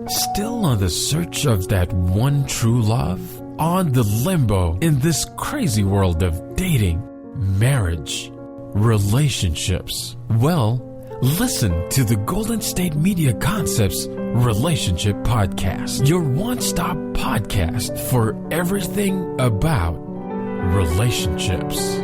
Still on the search of that one true love? On the limbo in this crazy world of dating, marriage, relationships? Well, listen to the Golden State Media Concepts Relationship Podcast, your one-stop podcast for everything about relationships.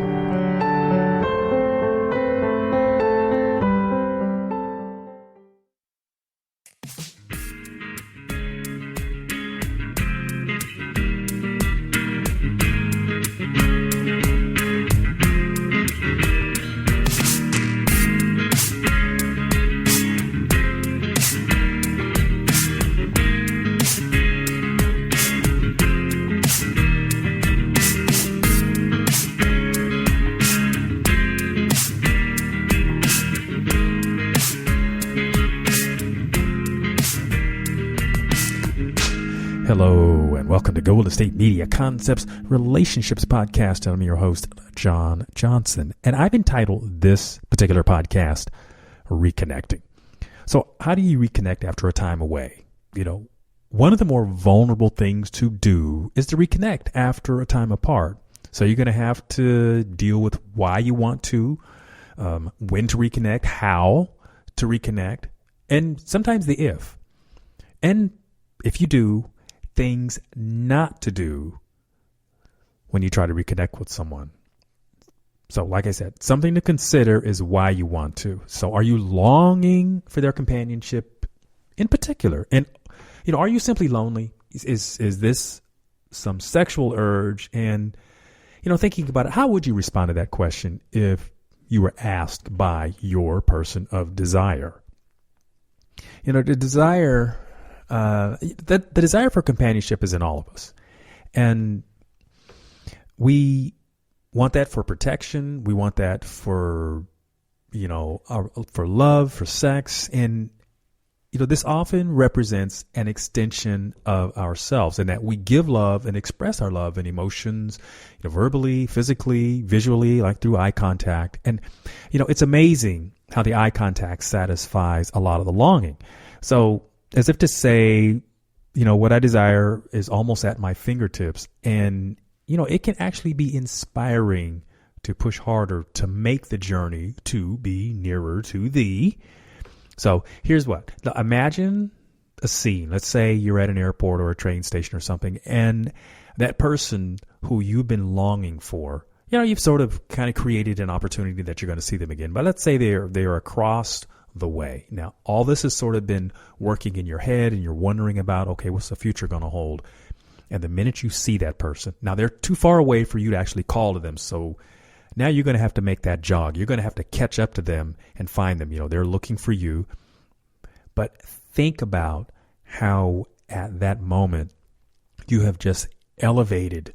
Hello, and welcome to Golden State Media Concepts Relationships Podcast. I'm your host, John Johnson, and I've entitled this particular podcast, Reconnecting. So how do you reconnect after a time away? One of the more vulnerable things to do is to reconnect after a time apart. So you're going to have to deal with why you want to, when to reconnect, how to reconnect, and sometimes the if. And if you do, things not to do when you try to reconnect with someone. So like I said, something to consider is why you want to. So are you longing for their companionship in particular? And, are you simply lonely? Is this some sexual urge? And, thinking about it, how would you respond to that question if you were asked by your person of desire? The desire... the desire for companionship is in all of us. And we want that for protection. We want that for, for love, for sex. And, this often represents an extension of ourselves, and that we give love and express our love and emotions, verbally, physically, visually, like through eye contact. And, it's amazing how the eye contact satisfies a lot of the longing. So, as if to say, what I desire is almost at my fingertips. And, it can actually be inspiring to push harder to make the journey to be nearer to thee. So here's what. Now, imagine a scene. Let's say you're at an airport or a train station or something, and that person who you've been longing for, you've sort of kind of created an opportunity that you're going to see them again. But let's say they're across the way. Now, all this has sort of been working in your head, and you're wondering about, okay, what's the future going to hold? And the minute you see that person, now they're too far away for you to actually call to them. So now you're going to have to make that jog. You're going to have to catch up to them and find them. They're looking for you. But think about how at that moment you have just elevated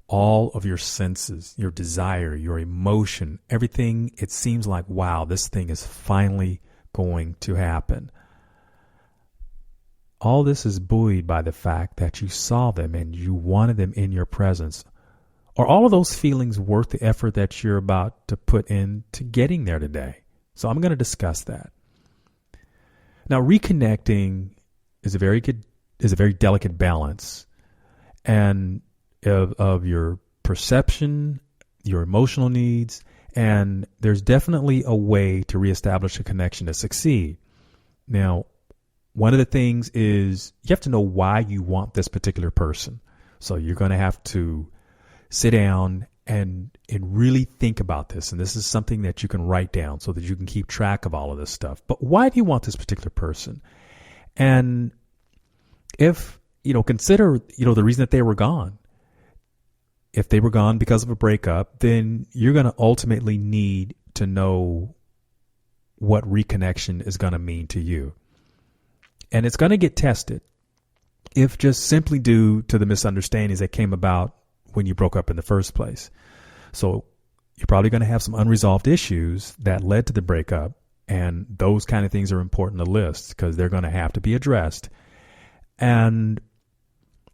all of your senses, your desire, your emotion, everything. It seems like, wow, this thing is finally going to happen. All this is buoyed by the fact that you saw them and you wanted them in your presence. Are all of those feelings worth the effort that you're about to put into getting there today? So I'm going to discuss that. Now, reconnecting is a very delicate balance, and of your perception, your emotional needs, and there's definitely a way to reestablish a connection to succeed. Now, one of the things is you have to know why you want this particular person. So you're going to have to sit down and really think about this. And this is something that you can write down so that you can keep track of all of this stuff. But why do you want this particular person? And if, consider, the reason that they were gone. If they were gone because of a breakup, then you're going to ultimately need to know what reconnection is going to mean to you. And it's going to get tested if just simply due to the misunderstandings that came about when you broke up in the first place. So you're probably going to have some unresolved issues that led to the breakup. And those kind of things are important to list because they're going to have to be addressed. And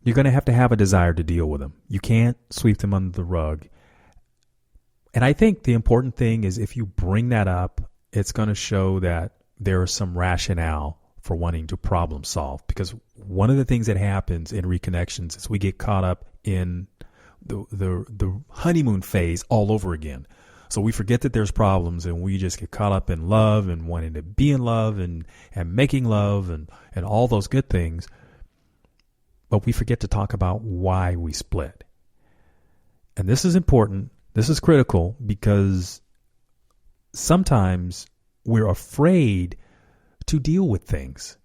you're going to have a desire to deal with them. You can't sweep them under the rug. And I think the important thing is if you bring that up, it's going to show that there is some rationale for wanting to problem solve. Because one of the things that happens in reconnections is we get caught up in the honeymoon phase all over again. So we forget that there's problems, and we just get caught up in love and wanting to be in love and making love and all those good things. But we forget to talk about why we split. And this is important. This is critical, because sometimes we're afraid to deal with things.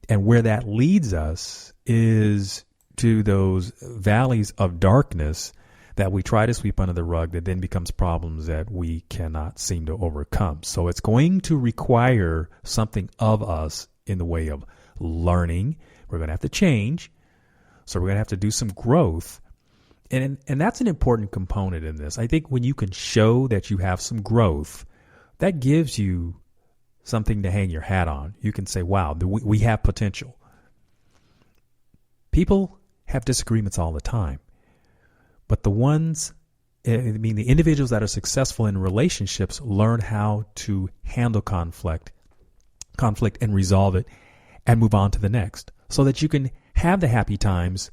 And where that leads us is to those valleys of darkness that we try to sweep under the rug, that then becomes problems that we cannot seem to overcome. So it's going to require something of us in the way of learning. We're going to have to change. So we're going to have to do some growth. And that's an important component in this. I think when you can show that you have some growth, that gives you something to hang your hat on. You can say, wow, we have potential. People have disagreements all the time. But the individuals that are successful in relationships learn how to handle conflict and resolve it and move on to the next, so that you can have the happy times,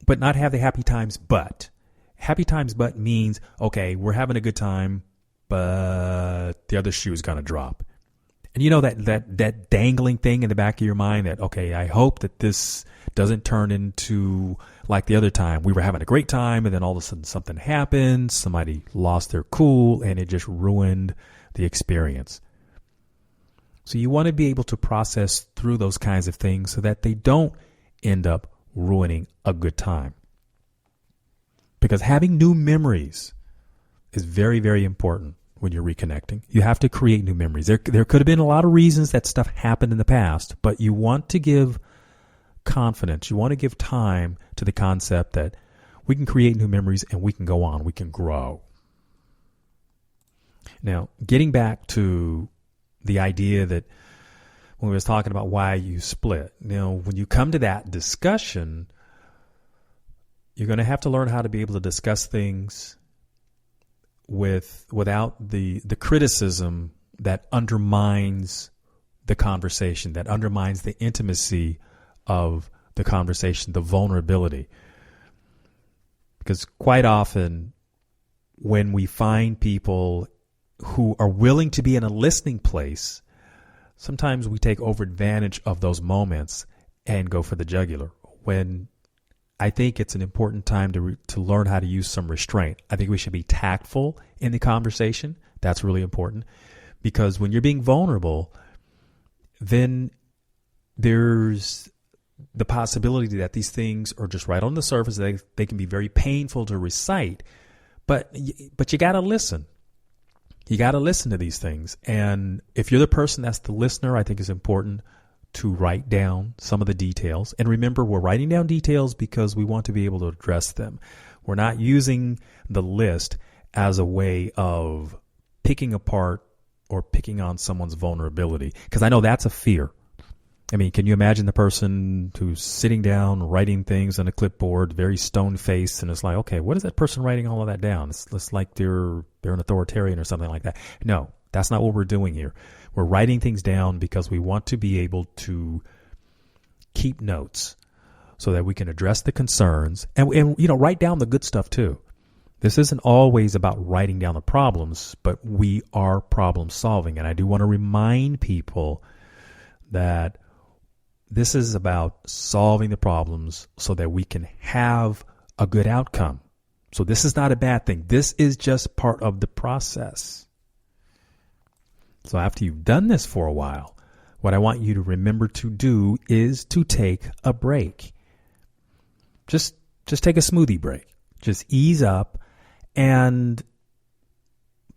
but not have the happy times but. Happy times but means, okay, we're having a good time, but the other shoe is going to drop. And you know that dangling thing in the back of your mind that, okay, I hope that this doesn't turn into like the other time. We were having a great time, and then all of a sudden something happened. Somebody lost their cool, and it just ruined the experience. So you want to be able to process through those kinds of things so that they don't end up ruining a good time. Because having new memories is very, very important. When you're reconnecting, you have to create new memories. There could have been a lot of reasons that stuff happened in the past, but you want to give confidence. You want to give time to the concept that we can create new memories and we can go on. We can grow. Now, getting back to the idea that when we was talking about why you split, when you come to that discussion, you're going to have to learn how to be able to discuss things without the criticism that undermines the conversation, that undermines the intimacy of the conversation, the vulnerability. Because quite often when we find people who are willing to be in a listening place, sometimes we take over advantage of those moments and go for the jugular, when I think it's an important time to learn how to use some restraint. I think we should be tactful in the conversation. That's really important, because when you're being vulnerable, then there's the possibility that these things are just right on the surface. They can be very painful to recite, but you got to listen. You got to listen to these things. And if you're the person that's the listener, I think it's important to write down some of the details. And remember, we're writing down details because we want to be able to address them. We're not using the list as a way of picking apart or picking on someone's vulnerability, because I know that's a fear. I mean, can you imagine the person who's sitting down writing things on a clipboard, very stone-faced, and it's like, okay, what is that person writing all of that down? It's like they're an authoritarian or something like that. No, that's not what we're doing here. We're writing things down because we want to be able to keep notes so that we can address the concerns and write down the good stuff too. This isn't always about writing down the problems, but we are problem solving. And I do want to remind people that this is about solving the problems so that we can have a good outcome. So this is not a bad thing. This is just part of the process. So after you've done this for a while, what I want you to remember to do is to take a break. Just take a smoothie break. Just ease up and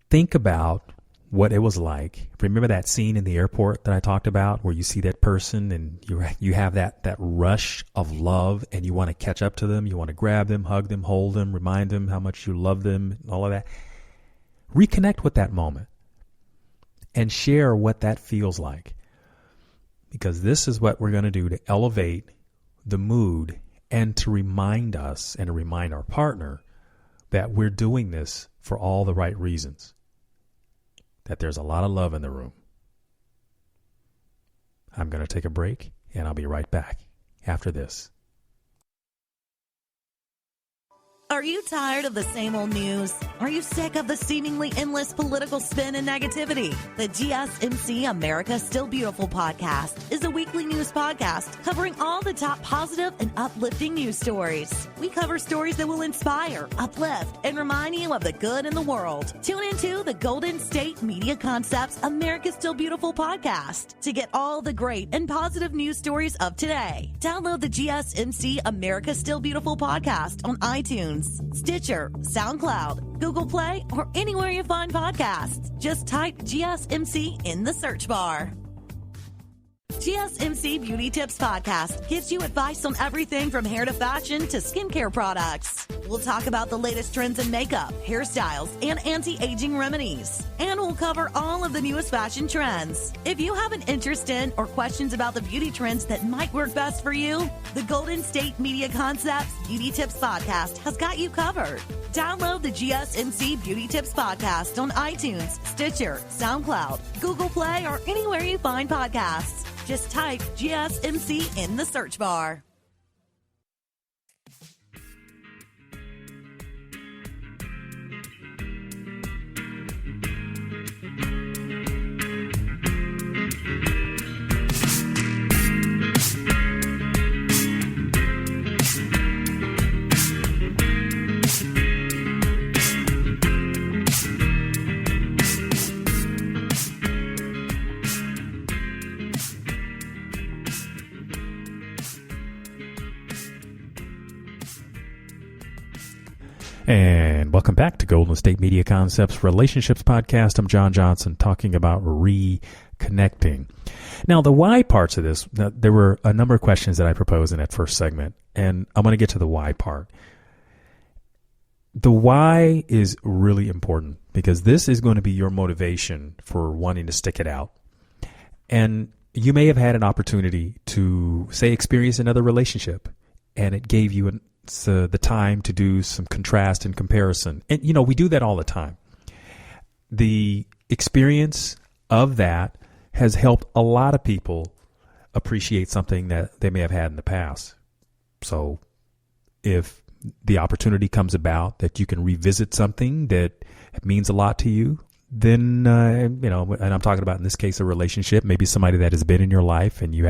think about what it was like. Remember that scene in the airport that I talked about where you see that person and you have that rush of love and you want to catch up to them. You want to grab them, hug them, hold them, remind them how much you love them, all of that. Reconnect with that moment and share what that feels like. Because this is what we're going to do to elevate the mood and to remind us and to remind our partner that we're doing this for all the right reasons. That there's a lot of love in the room. I'm going to take a break, and I'll be right back after this. Are you tired of the same old news? Are you sick of the seemingly endless political spin and negativity? The GSMC America Still Beautiful podcast is a weekly news podcast covering all the top positive and uplifting news stories. We cover stories that will inspire, uplift, and remind you of the good in the world. Tune into the Golden State Media Concepts America Still Beautiful podcast to get all the great and positive news stories of today. Download the GSMC America Still Beautiful podcast on iTunes, Stitcher, SoundCloud, Google Play, or anywhere you find podcasts. Just type GSMC in the search bar. GSMC Beauty Tips Podcast gives you advice on everything from hair to fashion to skincare products. We'll talk about the latest trends in makeup, hairstyles, and anti-aging remedies. And we'll cover all of the newest fashion trends. If you have an interest in or questions about the beauty trends that might work best for you, the Golden State Media Concepts Beauty Tips Podcast has got you covered. Download the GSMC Beauty Tips Podcast on iTunes, Stitcher, SoundCloud, Google Play, or anywhere you find podcasts. Just type GSMC in the search bar. And welcome back to Golden State Media Concepts Relationships Podcast. I'm John Johnson talking about reconnecting. Now, the why parts of this, there were a number of questions that I proposed in that first segment, and I'm going to get to the why part. The why is really important because this is going to be your motivation for wanting to stick it out. And you may have had an opportunity to, say, experience another relationship, and it gave you the time to do some contrast and comparison. And, we do that all the time. The experience of that has helped a lot of people appreciate something that they may have had in the past. So if the opportunity comes about that you can revisit something that means a lot to you, then, and I'm talking about in this case, a relationship, maybe somebody that has been in your life and you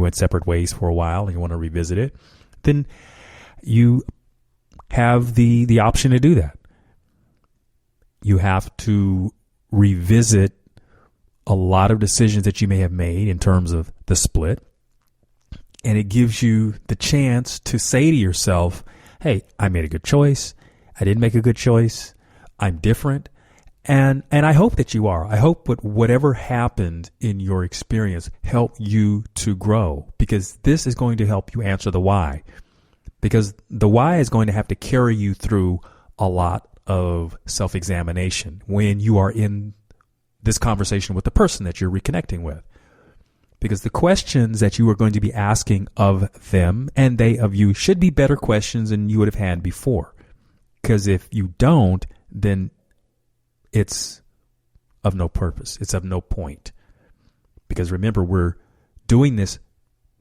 went separate ways for a while and you want to revisit it, then you have the option to do that. You have to revisit a lot of decisions that you may have made in terms of the split. And it gives you the chance to say to yourself, hey, I made a good choice. I didn't make a good choice. I'm different. And I hope that you are. I hope that whatever happened in your experience helped you to grow, because this is going to help you answer the why. Because the why is going to have to carry you through a lot of self-examination when you are in this conversation with the person that you're reconnecting with. Because the questions that you are going to be asking of them and they of you should be better questions than you would have had before. Because if you don't, then it's of no purpose. It's of no point. Because remember, we're doing this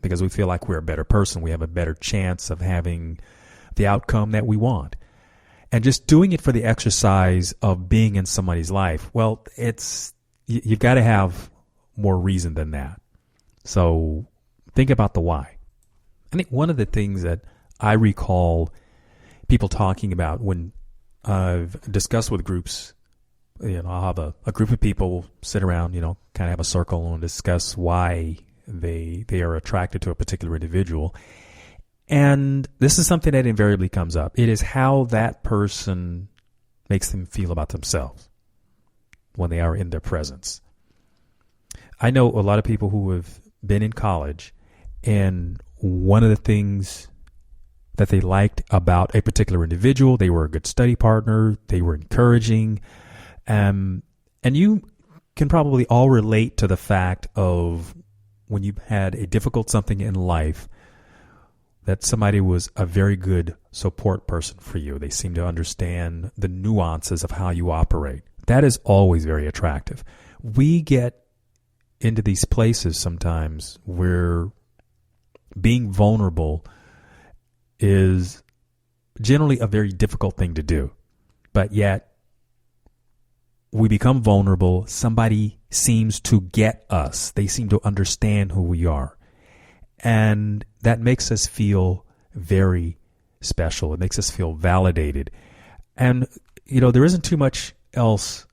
because we feel like we're a better person. We have a better chance of having the outcome that we want. And just doing it for the exercise of being in somebody's life, well, you've got to have more reason than that. So think about the why. I think one of the things that I recall people talking about when I've discussed with groups, I'll have a group of people sit around, kind of have a circle and discuss why they are attracted to a particular individual. And this is something that invariably comes up. It is how that person makes them feel about themselves when they are in their presence. I know a lot of people who have been in college, and one of the things that they liked about a particular individual, they were a good study partner, they were encouraging, and you can probably all relate to the fact of when you had a difficult something in life, that somebody was a very good support person for you. They seem to understand the nuances of how you operate. That is always very attractive. We get into these places sometimes where being vulnerable is generally a very difficult thing to do. But yet, we become vulnerable. Somebody seems to get us. They seem to understand who we are. And that makes us feel very special. It makes us feel validated. And, there isn't too much else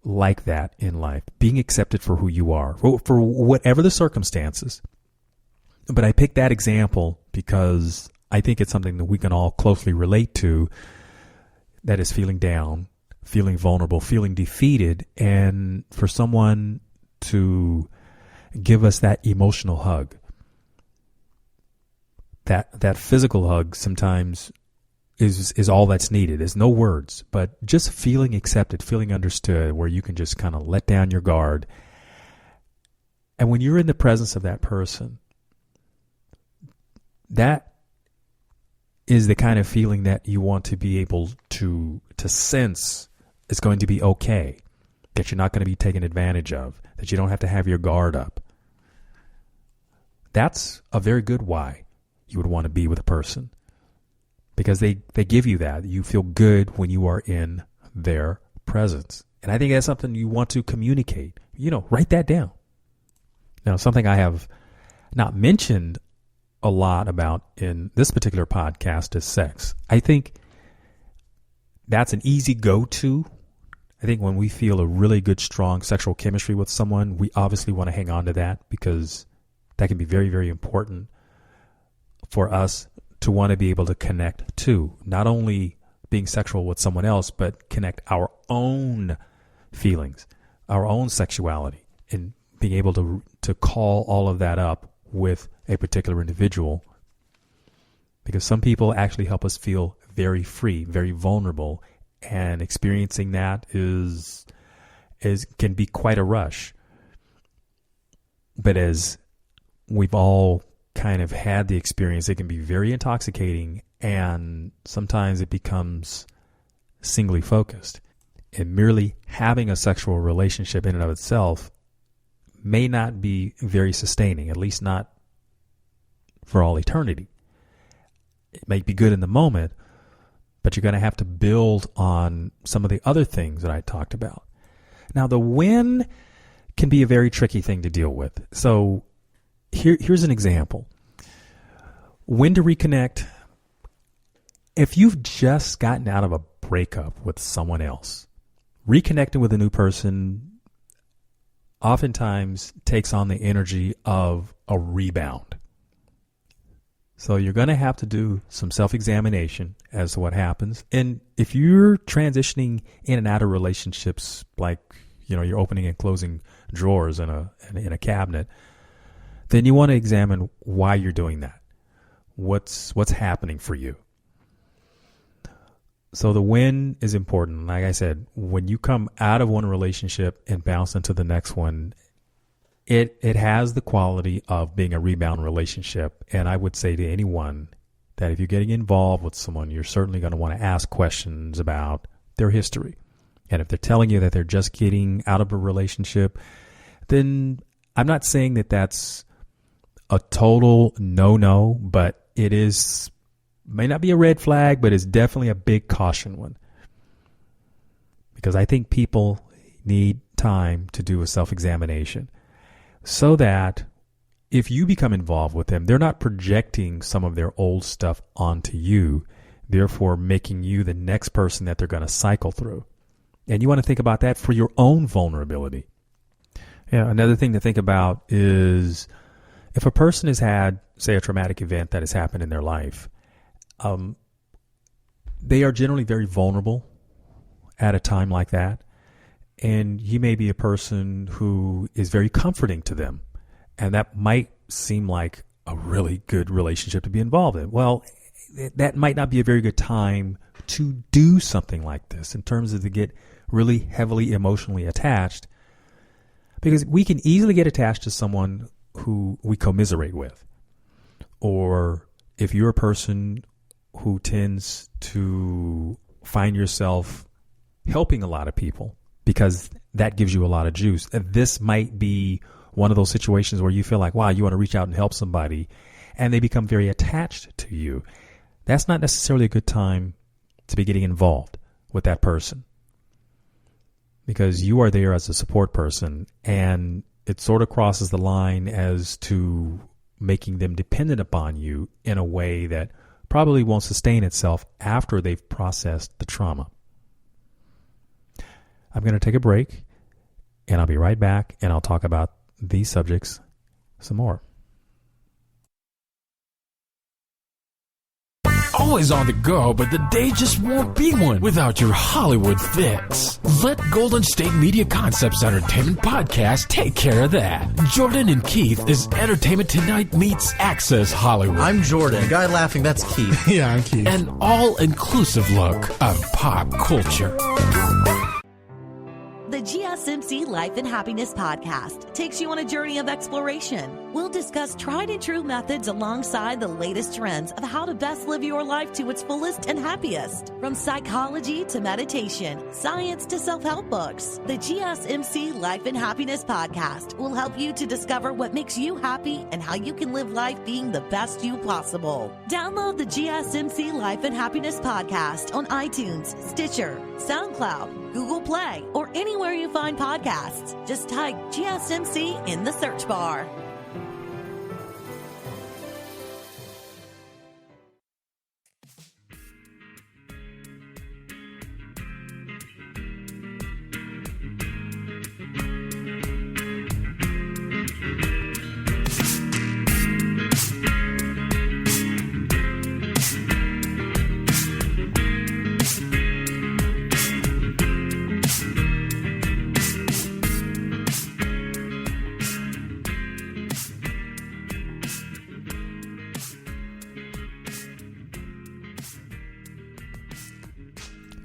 like that in life. Being accepted for who you are, for whatever the circumstances. But I picked that example because I think it's something that we can all closely relate to, that is feeling down, feeling vulnerable, feeling defeated, and for someone to give us that emotional hug. That physical hug sometimes is all that's needed. There's no words, but just feeling accepted, feeling understood, where you can just kind of let down your guard. And when you're in the presence of that person, that is the kind of feeling that you want to be able to sense is going to be okay, that you're not going to be taken advantage of, that you don't have to have your guard up. That's a very good why you would want to be with a person, because they give you that. You feel good when you are in their presence. And I think that's something you want to communicate. Write that down. Now, something I have not mentioned a lot about in this particular podcast is sex. I think that's an easy go-to. I think when we feel a really good, strong sexual chemistry with someone, we obviously want to hang on to that, because that can be very, very important for us to want to be able to connect to, not only being sexual with someone else, but connect our own feelings, our own sexuality, and being able to call all of that up with a particular individual. Because some people actually help us feel very free, very vulnerable, and experiencing that can be quite a rush. But as we've all kind of had the experience, it can be very intoxicating, and sometimes it becomes singly focused. And merely having a sexual relationship in and of itself may not be very sustaining, at least not for all eternity. It may be good in the moment, but you're going to have to build on some of the other things that I talked about. Now, the when can be a very tricky thing to deal with. So here's an example. When to reconnect. If you've just gotten out of a breakup with someone else, reconnecting with a new person oftentimes takes on the energy of a rebound. So you're going to have to do some self-examination as to what happens. And if you're transitioning in and out of relationships, like, you're opening and closing drawers in a cabinet, then you want to examine why you're doing that. What's happening for you? So the when is important. Like I said, when you come out of one relationship and bounce into the next one, it has the quality of being a rebound relationship. And I would say to anyone that if you're getting involved with someone, you're certainly going to want to ask questions about their history. And if they're telling you that they're just getting out of a relationship, then I'm not saying that that's a total no-no, but it may not be a red flag, but it's definitely a big caution one. Because I think people need time to do a self-examination so that if you become involved with them, they're not projecting some of their old stuff onto you, therefore making you the next person that they're going to cycle through. And you want to think about that for your own vulnerability. Yeah, another thing to think about is if a person has had, say, a traumatic event that has happened in their life, they are generally very vulnerable at a time like that. And you may be a person who is very comforting to them. And that might seem like a really good relationship to be involved in. Well, that might not be a very good time to do something like this in terms of to get really heavily emotionally attached, because we can easily get attached to someone who we commiserate with. Or if you're a person who tends to find yourself helping a lot of people because that gives you a lot of juice. This might be one of those situations where you feel like, wow, you want to reach out and help somebody, and they become very attached to you. That's not necessarily a good time to be getting involved with that person, because you are there as a support person, and it sort of crosses the line as to making them dependent upon you in a way that probably won't sustain itself after they've processed the trauma. I'm going to take a break, and I'll be right back, and I'll talk about these subjects some more. Always on the go, but the day just won't be one without your Hollywood fix. Let Golden State Media Concepts Entertainment Podcast take care of that. Jordan and Keith is Entertainment Tonight meets Access Hollywood. I'm Jordan. The guy laughing, that's Keith. Yeah, I'm Keith. An all-inclusive look of pop culture. The GSMC Life and Happiness Podcast takes you on a journey of exploration. We'll discuss tried and true methods alongside the latest trends of how to best live your life to its fullest and happiest. From psychology to meditation, science to self-help books, the GSMC Life and Happiness Podcast will help you to discover what makes you happy and how you can live life being the best you possible. Download the GSMC Life and Happiness Podcast on iTunes, Stitcher, SoundCloud, Google Play, or anywhere you find podcasts. Just type GSMC in the search bar.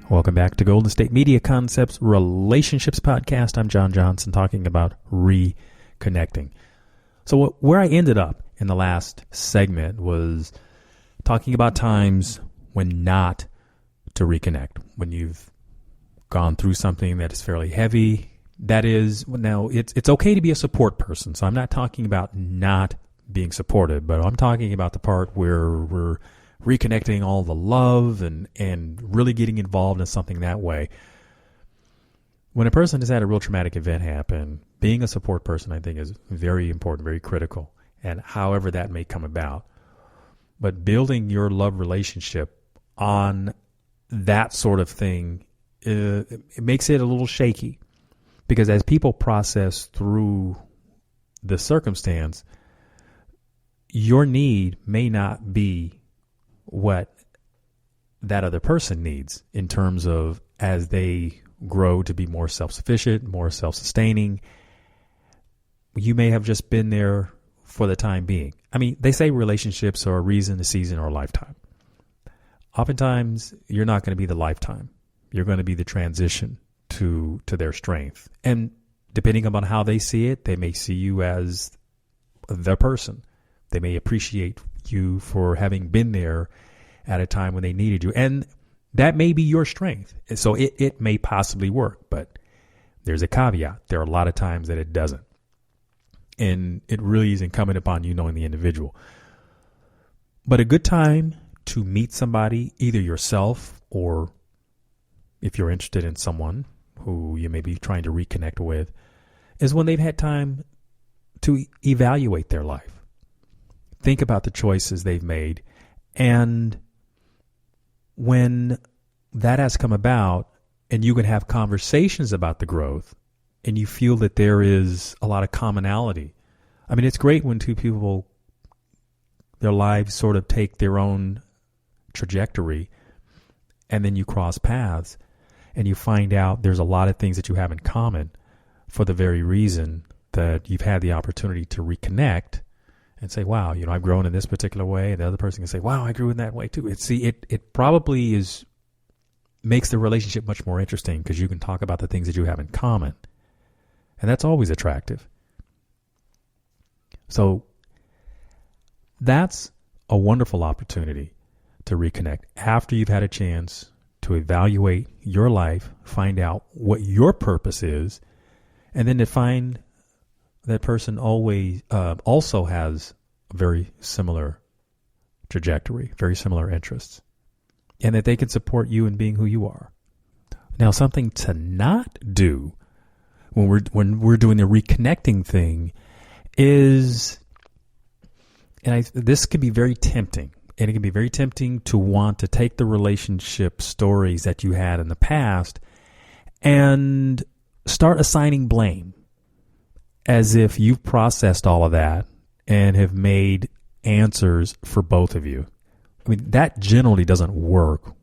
Welcome back to Golden State Media Concepts Relationships Podcast. I'm John Johnson, talking about reconnecting. So where I ended up in the last segment was talking about times when not to reconnect, when you've gone through something that is fairly heavy. That is, now it's okay to be a support person. So I'm not talking about not being supported, but I'm talking about the part where we're reconnecting all the love and really getting involved in something that way. When a person has had a real traumatic event happen, being a support person, I think, is very important, very critical, and however that may come about. But building your love relationship on that sort of thing, it makes it a little shaky, because as people process through the circumstance, your need may not be what that other person needs in terms of as they grow to be more self-sufficient, more self-sustaining. You may have just been there for the time being. I mean, they say relationships are a reason, a season, or a lifetime. Oftentimes, you're not going to be the lifetime. You're going to be the transition to their strength. And depending upon how they see it, they may see you as the person. They may appreciate you for having been there at a time when they needed you. And that may be your strength. And so it may possibly work, but there's a caveat. There are a lot of times that it doesn't. And it really is incumbent upon you knowing the individual. But a good time to meet somebody, either yourself or if you're interested in someone who you may be trying to reconnect with, is when they've had time to evaluate their life. Think about the choices they've made. And when that has come about and you can have conversations about the growth and you feel that there is a lot of commonality. I mean, it's great when two people, their lives sort of take their own trajectory and then you cross paths and you find out there's a lot of things that you have in common for the very reason that you've had the opportunity to reconnect and say, wow, I've grown in this particular way. And the other person can say, wow, I grew in that way too. It probably makes the relationship much more interesting because you can talk about the things that you have in common. And that's always attractive. So that's a wonderful opportunity to reconnect after you've had a chance to evaluate your life, find out what your purpose is, And then to find that person always also has a very similar trajectory, very similar interests, and that they can support you in being who you are. Now, something to not do when we're doing the reconnecting thing is, this can be very tempting, and it can be very tempting to want to take the relationship stories that you had in the past and start assigning blame as if you've processed all of that and have made answers for both of you. I mean, that generally doesn't work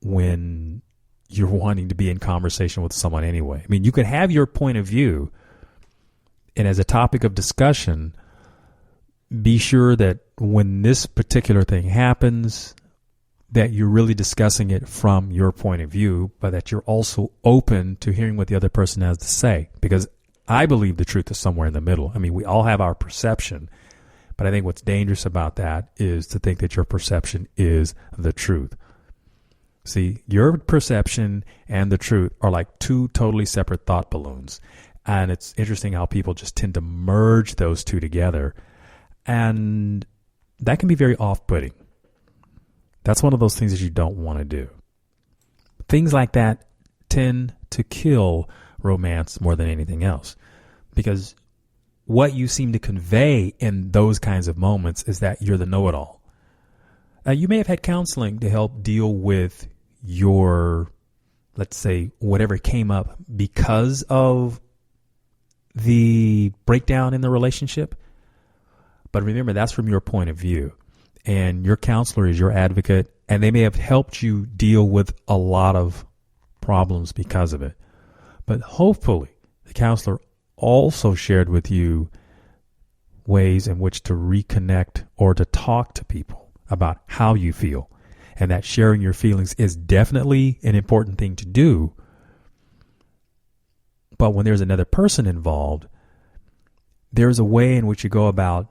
when you're wanting to be in conversation with someone anyway. I mean, you could have your point of view, and as a topic of discussion, be sure that when this particular thing happens, that you're really discussing it from your point of view, but that you're also open to hearing what the other person has to say. Because I believe the truth is somewhere in the middle. I mean, we all have our perception, but I think what's dangerous about that is to think that your perception is the truth. See, your perception and the truth are like two totally separate thought balloons. And it's interesting how people just tend to merge those two together. And that can be very off-putting. That's one of those things that you don't want to do. Things like that tend to kill romance more than anything else. Because what you seem to convey in those kinds of moments is that you're the know-it-all. You may have had counseling to help deal with your, let's say, whatever came up because of the breakdown in the relationship. But remember, that's from your point of view. And your counselor is your advocate, and they may have helped you deal with a lot of problems because of it. But hopefully, the counselor also shared with you ways in which to reconnect or to talk to people about how you feel. And that sharing your feelings is definitely an important thing to do. But when there's another person involved, there's a way in which you go about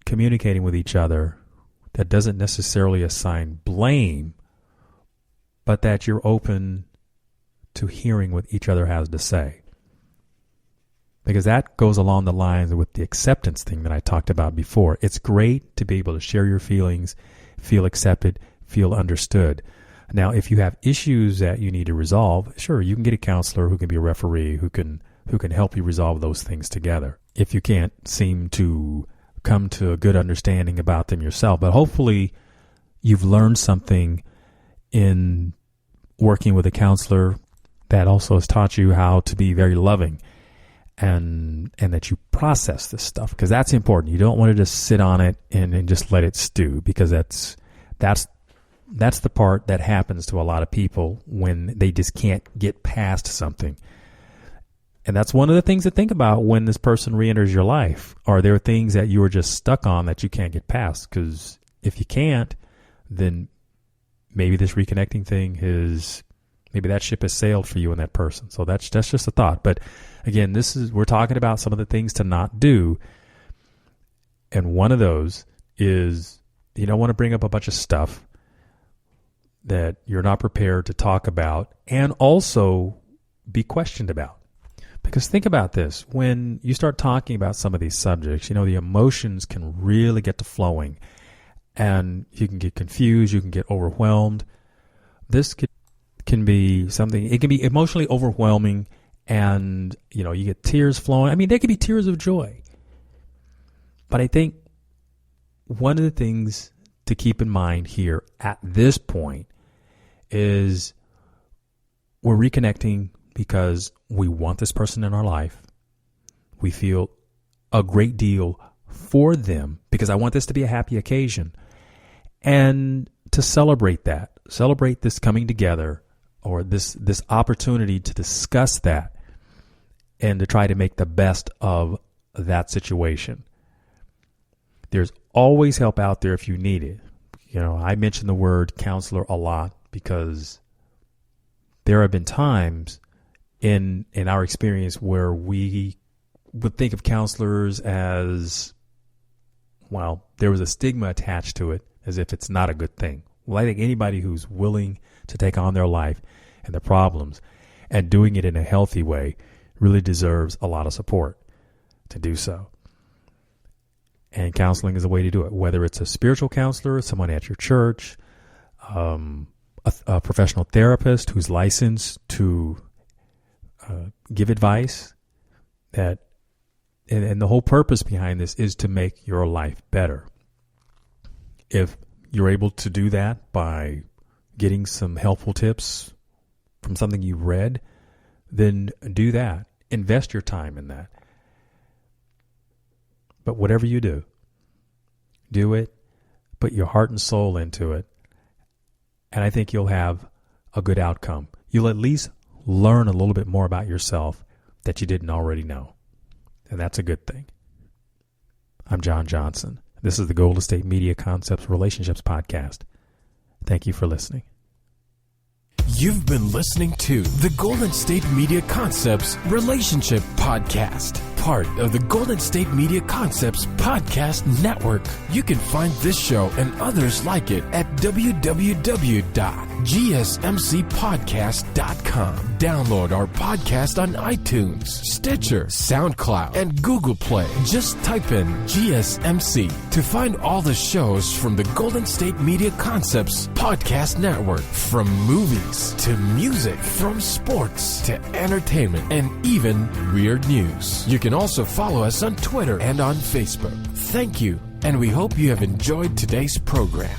communicating with each other that doesn't necessarily assign blame, but that you're open to hearing what each other has to say. Because that goes along the lines with the acceptance thing that I talked about before. It's great to be able to share your feelings, feel accepted, feel understood. Now, if you have issues that you need to resolve, sure, you can get a counselor who can be a referee who can help you resolve those things together. If you can't seem to come to a good understanding about them yourself, but hopefully you've learned something in working with a counselor that also has taught you how to be very loving and that you process this stuff, because that's important. You don't want to just sit on it and just let it stew, because that's the part that happens to a lot of people when they just can't get past something. And that's one of the things to think about when this person re-enters your life. Are there things that you are just stuck on that you can't get past? Because if you can't, then maybe this reconnecting thing maybe that ship has sailed for you and that person. So that's just a thought. But again, we're talking about some of the things to not do. And one of those is you don't want to bring up a bunch of stuff that you're not prepared to talk about and also be questioned about. Because think about this, when you start talking about some of these subjects, the emotions can really get to flowing and you can get confused, you can get overwhelmed. This can be something, it can be emotionally overwhelming, and you get tears flowing. I mean, there can be tears of joy. But I think one of the things to keep in mind here at this point is we're reconnecting because we want this person in our life. We feel a great deal for them because I want this to be a happy occasion. And to celebrate this coming together, or this opportunity to discuss that and to try to make the best of that situation. There's always help out there if you need it. I mention the word counselor a lot because there have been times in our experience where we would think of counselors as, well, there was a stigma attached to it as if it's not a good thing. Well, I think anybody who's willing to take on their life and the problems and doing it in a healthy way really deserves a lot of support to do so. And counseling is a way to do it, whether it's a spiritual counselor, someone at your church, a professional therapist who's licensed to give advice. And the whole purpose behind this is to make your life better. If you're able to do that by getting some helpful tips from something you read, then do that. Invest your time in that. But whatever you do it, put your heart and soul into it, and I think you'll have a good outcome. You'll at least learn a little bit more about yourself that you didn't already know. And that's a good thing. I'm John Johnson. This is the Golden State Media Concepts Relationships Podcast. Thank you for listening. You've been listening to the Golden State Media Concepts Relationship Podcast, part of the Golden State Media Concepts Podcast Network. You can find this show and others like it at www.gsmcpodcast.com. Download our podcast on iTunes, Stitcher, SoundCloud, and Google Play. Just type in GSMC to find all the shows from the Golden State Media Concepts Podcast Network, from movies to music, from sports to entertainment, and even weird news. You can also follow us on Twitter and on Facebook. Thank you, and we hope you have enjoyed today's program.